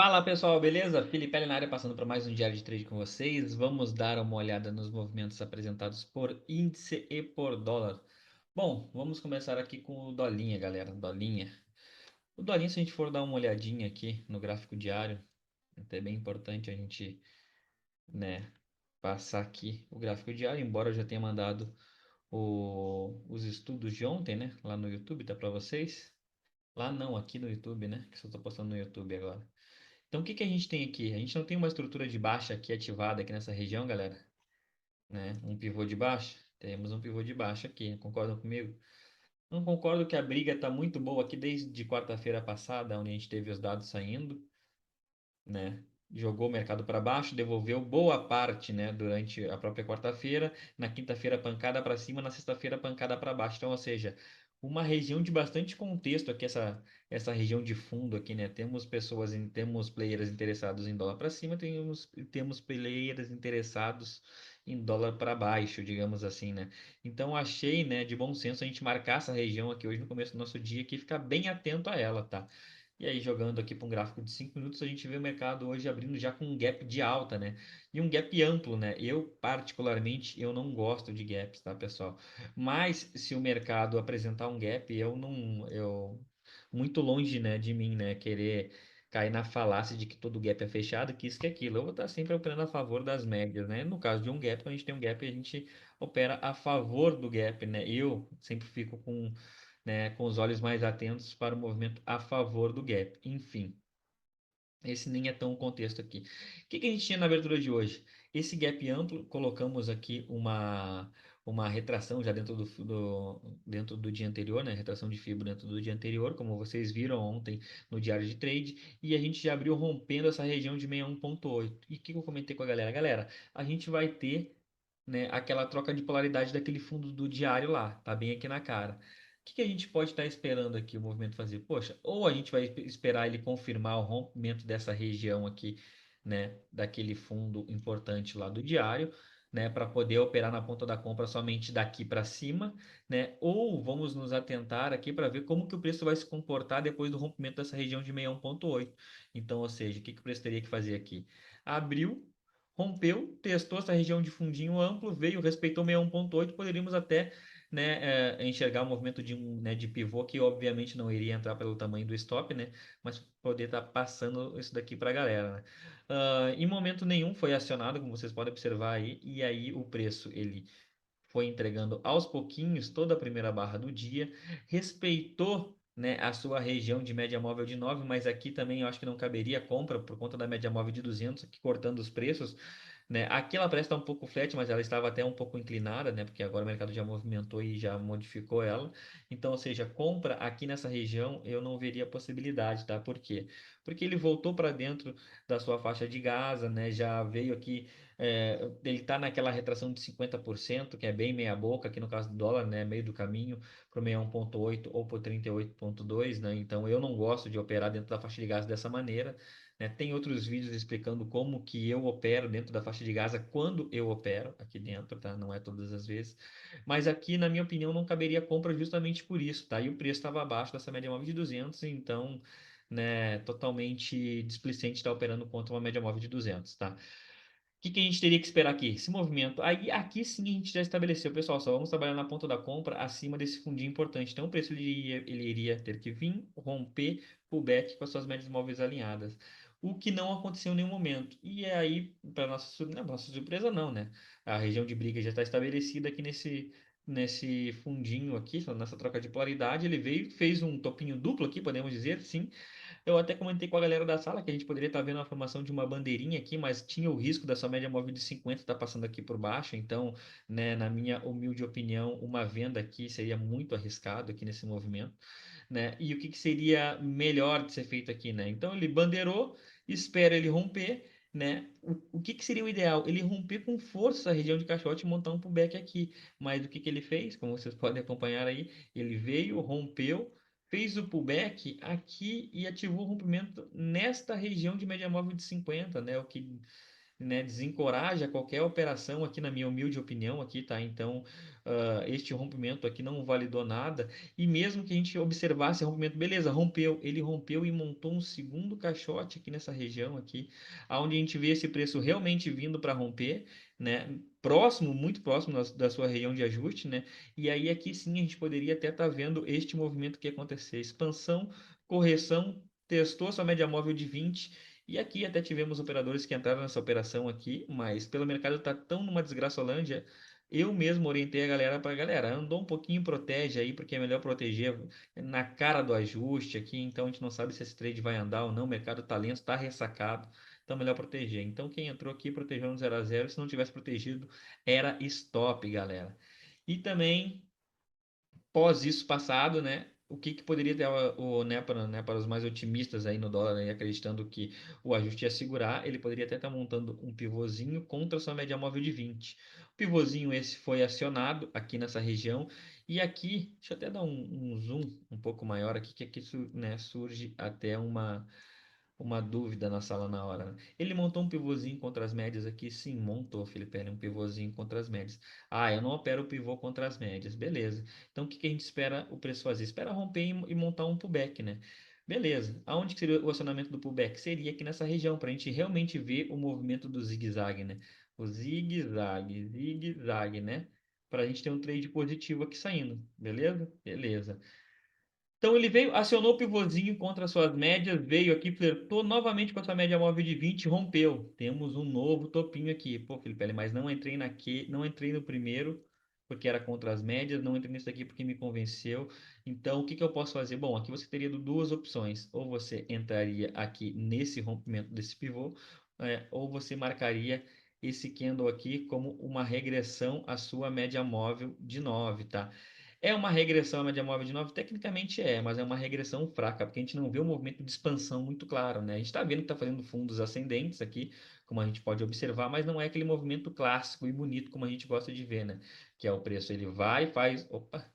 Fala pessoal, beleza? Felipe na área passando para mais um diário de trade com vocês. Vamos dar uma olhada nos movimentos apresentados por índice e por dólar. Bom, vamos começar aqui com o Dolinha, galera. Dolinha. O Dolinha, se a gente for dar uma olhadinha aqui no gráfico diário, é até bem importante a gente, né, passar aqui o gráfico diário, embora eu já tenha mandado os estudos de ontem, né, lá no YouTube, tá para vocês. Lá não, aqui no YouTube, né, que eu estou postando no YouTube agora. Então, o que que a gente tem aqui? A gente não tem uma estrutura de baixa aqui ativada aqui nessa região, galera, né? Um pivô de baixa? Temos um pivô de baixa aqui, concordam comigo? Não concordo que a briga está muito boa aqui desde quarta-feira passada, onde a gente teve os dados saindo, né? Jogou o mercado para baixo, devolveu boa parte, né, durante a própria quarta-feira, na quinta-feira pancada para cima, na sexta-feira pancada para baixo. Então, ou seja, uma região de bastante contexto aqui essa região de fundo aqui, né? Temos players interessados em dólar para cima, temos players interessados em dólar para baixo, digamos assim, né? Então, achei, né, de bom senso a gente marcar essa região aqui hoje no começo do nosso dia aqui e ficar bem atento a ela, tá? E aí, jogando aqui para um gráfico de 5 minutos, a gente vê o mercado hoje abrindo já com um gap de alta, né? E um gap amplo, né? Eu, particularmente, eu não gosto de gaps, tá, pessoal? Mas se o mercado apresentar um gap, eu não, eu muito longe, né, de mim, né, querer cair na falácia de que todo gap é fechado, que isso que é aquilo. Eu vou estar sempre operando a favor das médias, né? No caso de um gap, quando a gente tem um gap, a gente opera a favor do gap, né? Eu sempre fico com, né, com os olhos mais atentos para o movimento a favor do gap. Enfim, esse nem é tão o contexto aqui. O que que a gente tinha na abertura de hoje? Esse gap amplo, colocamos aqui uma retração já dentro do dia anterior, né? Retração de fibra dentro do dia anterior, como vocês viram ontem no diário de trade, e a gente já abriu rompendo essa região de 61,8. E o que que eu comentei com a galera? Galera, a gente vai ter, né, aquela troca de polaridade daquele fundo do diário lá, tá bem aqui na cara. O que que a gente pode estar esperando aqui o movimento fazer? Poxa, ou a gente vai esperar ele confirmar o rompimento dessa região aqui, né, daquele fundo importante lá do diário, né, para poder operar na ponta da compra somente daqui para cima, né? Ou vamos nos atentar aqui para ver como que o preço vai se comportar depois do rompimento dessa região de 61,8. Então, ou seja, o que que o preço teria que fazer aqui? Abriu, rompeu, testou essa região de fundinho amplo, veio, respeitou 61,8, poderíamos até, né, enxergar o movimento de né, de pivô que obviamente não iria entrar pelo tamanho do stop, né, mas poder estar passando isso daqui para a galera, né. Em momento nenhum foi acionado, como vocês podem observar aí, e aí o preço ele foi entregando aos pouquinhos toda a primeira barra do dia, respeitou, né, a sua região de média móvel de 9, mas aqui também eu acho que não caberia compra por conta da média móvel de 200, aqui cortando os preços, né? Aqui ela parece estar um pouco flat, mas ela estava até um pouco inclinada, né? Porque agora o mercado já movimentou e já modificou ela. Então, ou seja, compra aqui nessa região eu não veria possibilidade, tá? Por quê? Porque ele voltou para dentro da sua faixa de Gaza, né? Já veio aqui, ele está naquela retração de 50%, que é bem meia boca, aqui no caso do dólar, né? Meio do caminho para o 61,8 ou para o 38,2, né? Então eu não gosto de operar dentro da faixa de Gaza dessa maneira, né? Tem outros vídeos explicando como que eu opero dentro da faixa de Gaza quando eu opero aqui dentro, tá? Não é todas as vezes. Mas aqui, na minha opinião, não caberia compra justamente por isso, tá? E o preço estava abaixo dessa média móvel de 200, então, né, totalmente displicente estar operando contra uma média móvel de 200, tá? O que que a gente teria que esperar aqui? Esse movimento. Aí, aqui sim a gente já estabeleceu, pessoal, só vamos trabalhar na ponta da compra acima desse fundinho importante. Então, o preço ele iria ter que vir, romper, pullback com as suas médias móveis alinhadas. O que não aconteceu em nenhum momento. E é aí, para nossa surpresa, não, né? A região de briga já está estabelecida aqui nesse fundinho aqui, nessa troca de polaridade. Ele veio, fez um topinho duplo aqui, podemos dizer, sim. Eu até comentei com a galera da sala que a gente poderia estar vendo a formação de uma bandeirinha aqui, mas tinha o risco dessa média móvel de 50 estar passando aqui por baixo. Então, né, na minha humilde opinião, uma venda aqui seria muito arriscado aqui nesse movimento, né? E o que que seria melhor de ser feito aqui, né? Então, ele bandeirou, espera ele romper, né? O que que seria o ideal? Ele romper com força a região de caixote e montar um pullback aqui. Mas o que que ele fez? Como vocês podem acompanhar aí, ele veio, rompeu, fez o pullback aqui e ativou o rompimento nesta região de média móvel de 50, né? O que, né, desencoraja qualquer operação aqui, na minha humilde opinião aqui, tá? Então, este rompimento aqui não validou nada. E mesmo que a gente observasse rompimento, beleza, rompeu. Ele rompeu e montou um segundo caixote aqui nessa região aqui, aonde a gente vê esse preço realmente vindo para romper, né? Próximo, muito próximo da sua região de ajuste, né? E aí aqui sim a gente poderia até estar vendo este movimento que ia acontecer. Expansão, correção, testou sua média móvel de 20. E aqui até tivemos operadores que entraram nessa operação aqui, mas pelo mercado tá tão numa desgraçolândia, eu mesmo orientei a galera para galera, andou um pouquinho, protege aí, porque é melhor proteger na cara do ajuste aqui, então a gente não sabe se esse trade vai andar ou não, o mercado tá lento, tá ressacado, então melhor proteger. Então quem entrou aqui protegeu no 0 a 0, se não tivesse protegido, era stop, galera. E também pós isso passado, né? O que, que poderia ter para os mais otimistas aí no dólar, né, acreditando que o ajuste ia segurar, ele poderia até estar montando um pivôzinho contra sua média móvel de 20. O pivôzinho esse foi acionado aqui nessa região, e aqui, deixa eu até dar um zoom um pouco maior aqui, que aqui né, surge até uma dúvida na sala na hora, né? Ele montou um pivôzinho contra as médias aqui? Sim, montou, Felipe, um pivôzinho contra as médias. Ah, eu não opero o pivô contra as médias, beleza. Então o que que a gente espera o preço fazer? Espera romper e montar um pullback, né? Beleza. Aonde que seria o acionamento do pullback? Seria aqui nessa região, para a gente realmente ver o movimento do zigue-zague, né? O zigue-zague, zigue-zague, né? Para a gente ter um trade positivo aqui saindo, beleza? Beleza. Então ele veio, acionou o pivôzinho contra suas médias, veio aqui, flertou novamente com a sua média móvel de 20, rompeu. Temos um novo topinho aqui. Pô, Felipe, mas não entrei não entrei no primeiro porque era contra as médias, não entrei nesse aqui porque me convenceu. Então, o que que eu posso fazer? Bom, aqui você teria duas opções. Ou você entraria aqui nesse rompimento desse pivô, ou você marcaria esse candle aqui como uma regressão à sua média móvel de 9, tá? É uma regressão à média móvel de 9? Tecnicamente é, mas é uma regressão fraca, porque a gente não vê um movimento de expansão muito claro, né? A gente está vendo que está fazendo fundos ascendentes aqui, como a gente pode observar, mas não é aquele movimento clássico e bonito como a gente gosta de ver, né? Que é o preço, ele vai, faz, opa,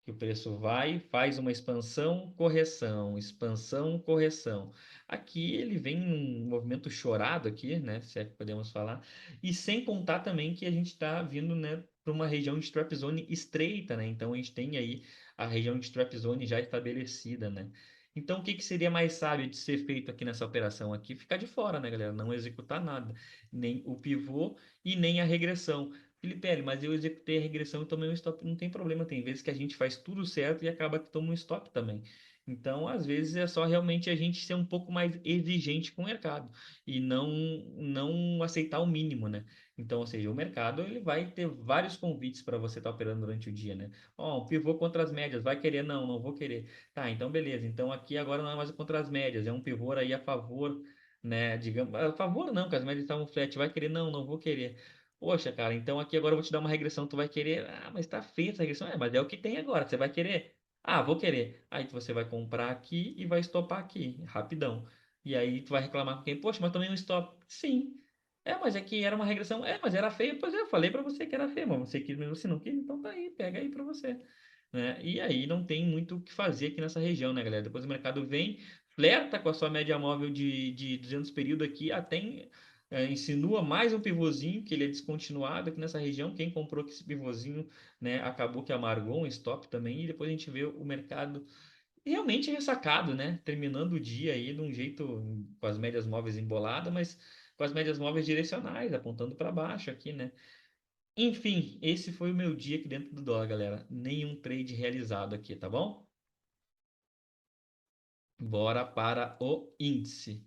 que o preço vai, faz uma expansão, correção, expansão, correção. Aqui ele vem num movimento chorado aqui, né, se é que podemos falar, e sem contar também que a gente está vindo, né, para uma região de trap zone estreita, né? Então a gente tem aí a região de trap zone já estabelecida, né? Então o que que seria mais sábio de ser feito aqui nessa operação aqui? Ficar de fora, né, galera? Não executar nada, nem o pivô e nem a regressão. Felipe, mas eu executei a regressão e tomei um stop. Não tem problema, tem vezes que a gente faz tudo certo e acaba que toma um stop também. Então, às vezes é só realmente a gente ser um pouco mais exigente com o mercado e não aceitar o mínimo, né? Então, ou seja, o mercado ele vai ter vários convites para você estar operando durante o dia, né? Ó, um pivô contra as médias, vai querer? Não, não vou querer. Tá, então beleza. Então aqui agora não é mais contra as médias, é um pivô aí a favor, né? Digamos, a favor não, que as médias estavam flat, vai querer? Não, não vou querer. Poxa, cara, então aqui agora eu vou te dar uma regressão, tu vai querer. Ah, mas tá feia essa regressão. É, mas é o que tem agora, você vai querer? Ah, vou querer. Aí você vai comprar aqui e vai stopar aqui, rapidão. E aí tu vai reclamar com quem? Poxa, mas tomei um stop. Sim. É, mas é que era uma regressão. É, mas era feia. Pois é, eu falei pra você que era feia, mas você quis, mas você não quis, então tá aí, pega aí pra você. Né? E aí não tem muito o que fazer aqui nessa região, né, galera? Depois o mercado vem, flerta com a sua média móvel de 200 período aqui, até insinua mais um pivôzinho, que ele é descontinuado aqui nessa região. Quem comprou com esse pivôzinho, né, acabou que amargou um stop também, e depois a gente vê o mercado realmente ressacado, né? Terminando o dia aí de um jeito com as médias móveis emboladas, mas com as médias móveis direcionais, apontando para baixo aqui, né? Enfim, esse foi o meu dia aqui dentro do dólar, galera. Nenhum trade realizado aqui, tá bom? Bora para o índice.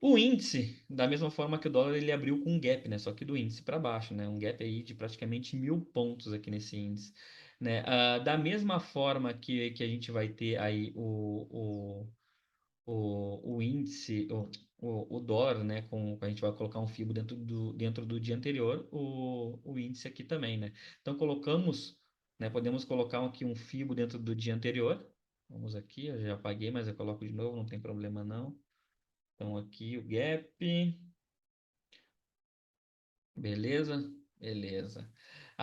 O índice, da mesma forma que o dólar, ele abriu com um gap, né? Só que do índice para baixo, né? Um gap aí de praticamente 1.000 pontos aqui nesse índice, né? Da mesma forma que a gente vai ter aí o índice, o dólar, né? A gente vai colocar um FIBO dentro do dia anterior, o índice aqui também, né? Então colocamos, né? Podemos colocar aqui um FIBO dentro do dia anterior. Vamos aqui, eu já apaguei, mas eu coloco de novo, não tem problema não. Então aqui o gap, beleza? Beleza.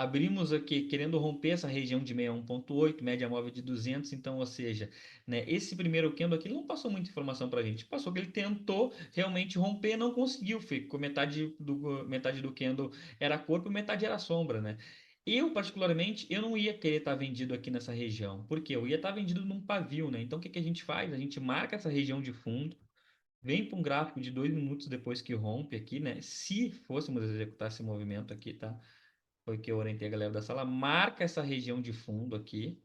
Abrimos aqui querendo romper essa região de 61,8, média móvel de 200, então, ou seja, né, esse primeiro candle aqui não passou muita informação para a gente. Passou que ele tentou realmente romper, não conseguiu, ficou metade do candle era corpo e metade era sombra, né? Eu, particularmente, eu não ia querer estar vendido aqui nessa região, porque eu ia estar vendido num pavio, né? Então, o que que a gente faz? A gente marca essa região de fundo, vem para um gráfico de 2 minutos depois que rompe aqui, né? Se fôssemos executar esse movimento aqui, tá? Foi o que eu orientei a galera da sala. Marca essa região de fundo aqui,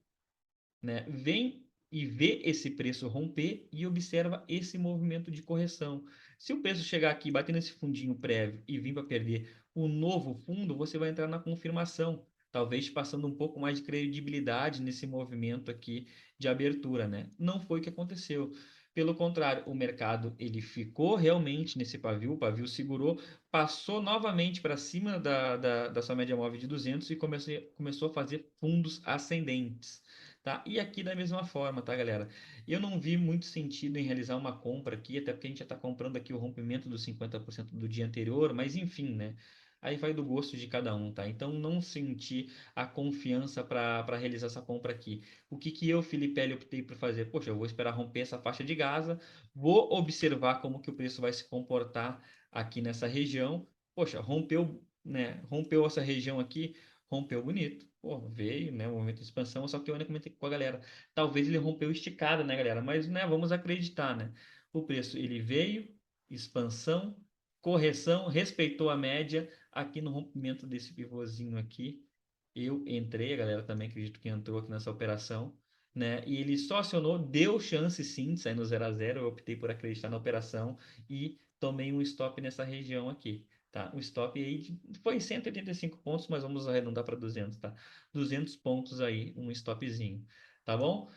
né? Vem e vê esse preço romper e observa esse movimento de correção. Se o preço chegar aqui, bater nesse fundinho prévio e vir para perder o novo fundo, você vai entrar na confirmação, talvez passando um pouco mais de credibilidade nesse movimento aqui de abertura, né? Não foi o que aconteceu. Pelo contrário, o mercado ele ficou realmente nesse pavio, o pavio segurou, passou novamente para cima da sua média móvel de 200 e começou a fazer fundos ascendentes. Tá? E aqui da mesma forma, tá, galera? Eu não vi muito sentido em realizar uma compra aqui, até porque a gente já está comprando aqui o rompimento dos 50% do dia anterior, mas enfim, né? Aí vai do gosto de cada um, tá? Então não senti a confiança para realizar essa compra aqui. O que que eu, Felipe, optei por fazer? Poxa, eu vou esperar romper essa faixa de Gaza, vou observar como que o preço vai se comportar aqui nessa região. Poxa, rompeu, né? Rompeu essa região aqui, rompeu bonito. Pô, veio, né? Um momento de expansão, só que eu ainda comentei com a galera. Talvez ele rompeu esticado, né, galera? Mas, né, vamos acreditar, né? O preço, ele veio, expansão, correção, respeitou a média. Aqui no rompimento desse pivôzinho aqui, eu entrei, a galera também acredito que entrou aqui nessa operação, né? E ele só acionou, deu chance sim de sair no 0 a 0. Eu optei por acreditar na operação e tomei um stop nessa região aqui. Tá? O stop aí foi 185 pontos, mas vamos arredondar para 200, tá? 200 pontos aí, um stopzinho, tá bom?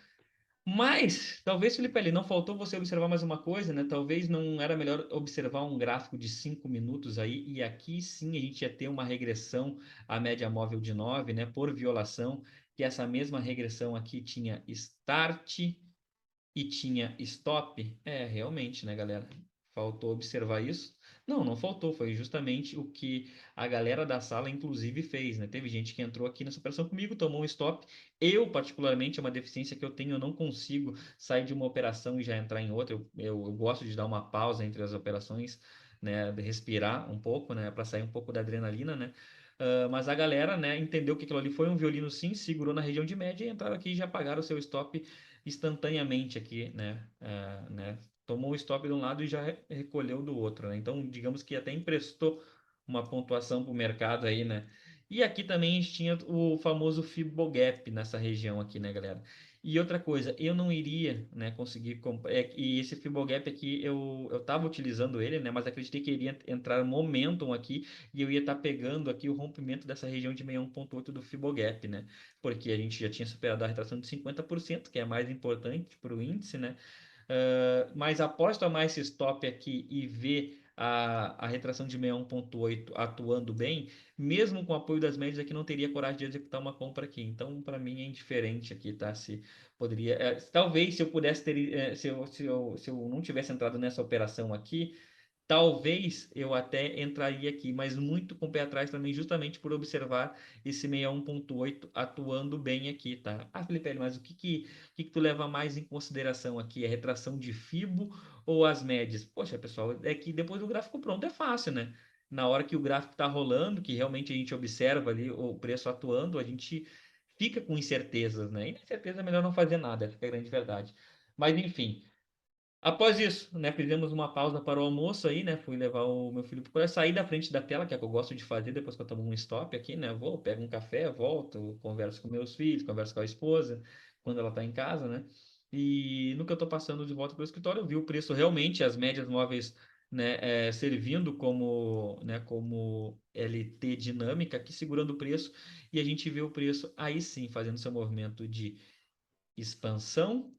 Mas, talvez, Felipe, ali não faltou você observar mais uma coisa, né? Talvez não era melhor observar um gráfico de 5 minutos aí, e aqui sim a gente ia ter uma regressão à média móvel de 9, né? Por violação, que essa mesma regressão aqui tinha start e tinha stop. É, realmente, né, galera? Faltou observar isso. Não, não faltou. Foi justamente o que a galera da sala, inclusive, fez, né? Teve gente que entrou aqui nessa operação comigo, tomou um stop. Eu, particularmente, é uma deficiência que eu tenho. Eu não consigo sair de uma operação e já entrar em outra. Eu gosto de dar uma pausa entre as operações, né? De respirar um pouco, né? Para sair um pouco da adrenalina, né? Mas a galera, né, entendeu que aquilo ali foi um violino sim, segurou na região de média e entraram aqui e já pagaram o seu stop instantaneamente aqui, né? Tomou o stop de um lado e já recolheu do outro, né? Então, digamos que até emprestou uma pontuação para o mercado aí, né? E aqui também a gente tinha o famoso Fibogap nessa região aqui, né, galera? E outra coisa, eu não iria, né, conseguir comprar. E esse Fibogap aqui, eu tava utilizando ele, né? Mas acreditei que iria entrar momentum aqui e eu ia estar pegando aqui o rompimento dessa região de 61,8 do Fibogap, né? Porque a gente já tinha superado a retração de 50%, que é mais importante para o índice, né? Mas após tomar esse stop aqui e ver a retração de 61,8 atuando bem, mesmo com o apoio das médias aqui, não teria coragem de executar uma compra aqui. Então, para mim, é indiferente aqui, tá? Se poderia. Talvez se eu pudesse ter. Se eu não tivesse entrado nessa operação aqui. Talvez eu até entraria aqui, mas muito com o pé atrás também, justamente por observar esse 61,8 atuando bem aqui, tá? Ah, Felipe, mas o que que tu leva mais em consideração aqui? É retração de FIBO ou as médias? Poxa, pessoal, é que depois do gráfico pronto é fácil, né? Na hora que o gráfico está rolando, que realmente a gente observa ali o preço atuando, a gente fica com incertezas, né? E na incerteza é melhor não fazer nada, essa é a grande verdade. Mas enfim. Após isso, né, fizemos uma pausa para o almoço aí, né? Fui levar o meu filho para sair da frente da tela, que é o que eu gosto de fazer depois que eu tomo um stop aqui, né? Vou, pego um café, volto, converso com meus filhos, converso com a esposa, quando ela está em casa, né? E no que eu estou passando de volta para o escritório, eu vi o preço realmente, as médias móveis, né, servindo como LT dinâmica aqui, segurando o preço, e a gente vê o preço aí sim fazendo seu movimento de expansão,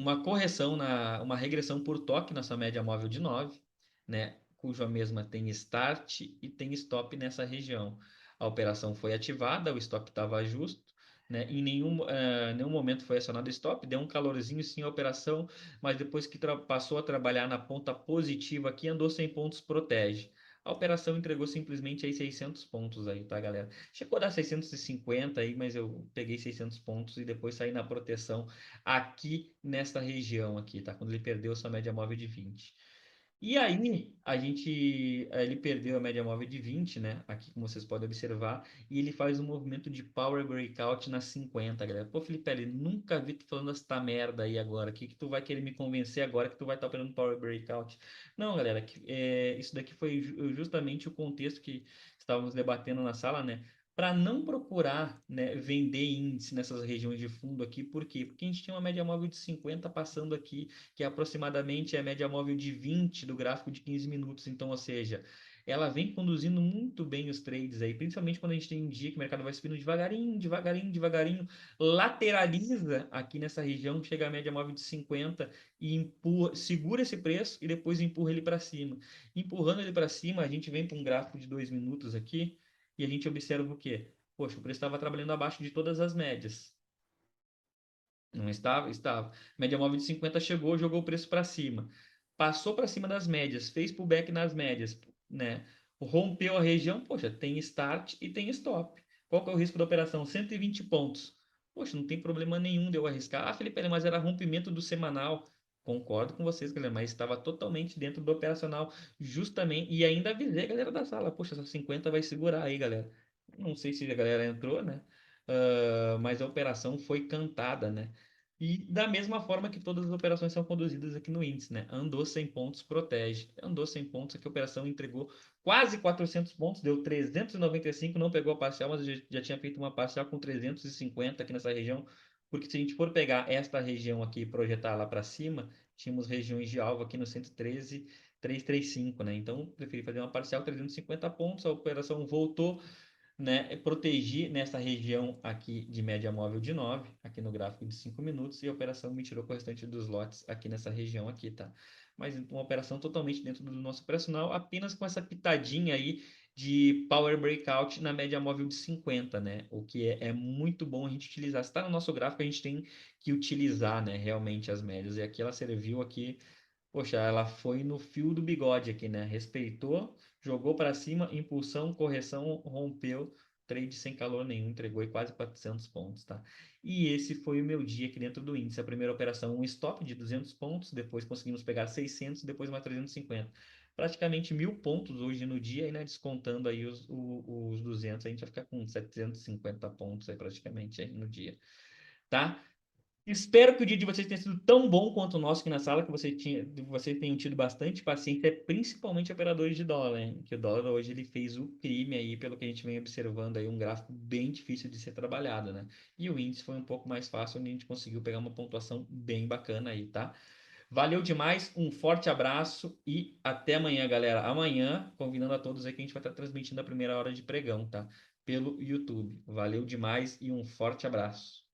uma regressão por toque nessa média móvel de 9, né, cuja mesma tem start e tem stop nessa região. A operação foi ativada, o stop estava justo, né, em nenhum momento foi acionado o stop, deu um calorzinho sim a operação, mas depois que passou a trabalhar na ponta positiva aqui, andou 100 pontos, protege. A operação entregou simplesmente aí 600 pontos aí, tá, galera? Chegou a dar 650 aí, mas eu peguei 600 pontos e depois saí na proteção aqui nesta região aqui, tá? Quando ele perdeu sua média móvel de 20. E aí, ele perdeu a média móvel de 20, né? Aqui, como vocês podem observar, e ele faz um movimento de Power Breakout na 50, galera. Pô, Felipe, ele nunca vi tu falando essa merda aí agora. O que que tu vai querer me convencer agora que tu vai estar operando Power Breakout? Não, galera, isso daqui foi justamente o contexto que estávamos debatendo na sala, né? Para não procurar, né, vender índice nessas regiões de fundo aqui, por quê? Porque a gente tinha uma média móvel de 50 passando aqui, que é aproximadamente a média móvel de 20 do gráfico de 15 minutos. Então, ou seja, ela vem conduzindo muito bem os trades aí, principalmente quando a gente tem um dia que o mercado vai subindo devagarinho, devagarinho, devagarinho, lateraliza aqui nessa região, chega a média móvel de 50 e empurra, segura esse preço e depois empurra ele para cima. Empurrando ele para cima, a gente vem para um gráfico de 2 minutos aqui e a gente observa o quê? Poxa, o preço estava trabalhando abaixo de todas as médias. Não estava? Estava. Média móvel de 50 chegou, jogou o preço para cima. Passou para cima das médias, fez pullback nas médias, né? Rompeu a região, poxa, tem start e tem stop. Qual que é o risco da operação? 120 pontos. Poxa, não tem problema nenhum de eu arriscar. Ah, Felipe, mas era rompimento do semanal. Concordo com vocês, galera, mas estava totalmente dentro do operacional, justamente, e ainda avisei a galera da sala, poxa, essa 50 vai segurar aí, galera. Não sei se a galera entrou, né? Mas a operação foi cantada, né? E da mesma forma que todas as operações são conduzidas aqui no índice, né? Andou 100 pontos, protege. Andou 100 pontos, aqui a operação entregou quase 400 pontos, deu 395, não pegou a parcial, mas já tinha feito uma parcial com 350 aqui nessa região, porque se a gente for pegar esta região aqui e projetar lá para cima, tínhamos regiões de alvo aqui no 113, 335, né? Então, preferi fazer uma parcial 350 pontos, a operação voltou, né, proteger nessa região aqui de média móvel de 9 aqui no gráfico de 5 minutos, e a operação me tirou com o restante dos lotes aqui nessa região aqui, tá? Mas uma operação totalmente dentro do nosso operacional, apenas com essa pitadinha aí de Power Breakout na média móvel de 50, né? O que é muito bom a gente utilizar. Se está no nosso gráfico, a gente tem que utilizar, né, realmente as médias. E aqui ela serviu aqui. Poxa, ela foi no fio do bigode aqui, né? Respeitou, jogou para cima, impulsão, correção, rompeu, trade sem calor nenhum, entregou aí quase 400 pontos, tá? E esse foi o meu dia aqui dentro do índice. A primeira operação, um stop de 200 pontos, depois conseguimos pegar 600, depois mais 350. Praticamente 1.000 pontos hoje no dia, e né, descontando aí os 200, a gente vai ficar com 750 pontos aí praticamente aí no dia, tá? Espero que o dia de vocês tenha sido tão bom quanto o nosso aqui na sala, que vocês tenham tido bastante paciência, principalmente operadores de dólar, hein? Que o dólar hoje ele fez o crime aí, pelo que a gente vem observando aí, um gráfico bem difícil de ser trabalhado, né? E o índice foi um pouco mais fácil, onde a gente conseguiu pegar uma pontuação bem bacana aí, tá? Valeu demais, um forte abraço e até amanhã, galera. Amanhã, convidando a todos aí que a gente vai estar transmitindo a primeira hora de pregão, tá? Pelo YouTube. Valeu demais e um forte abraço.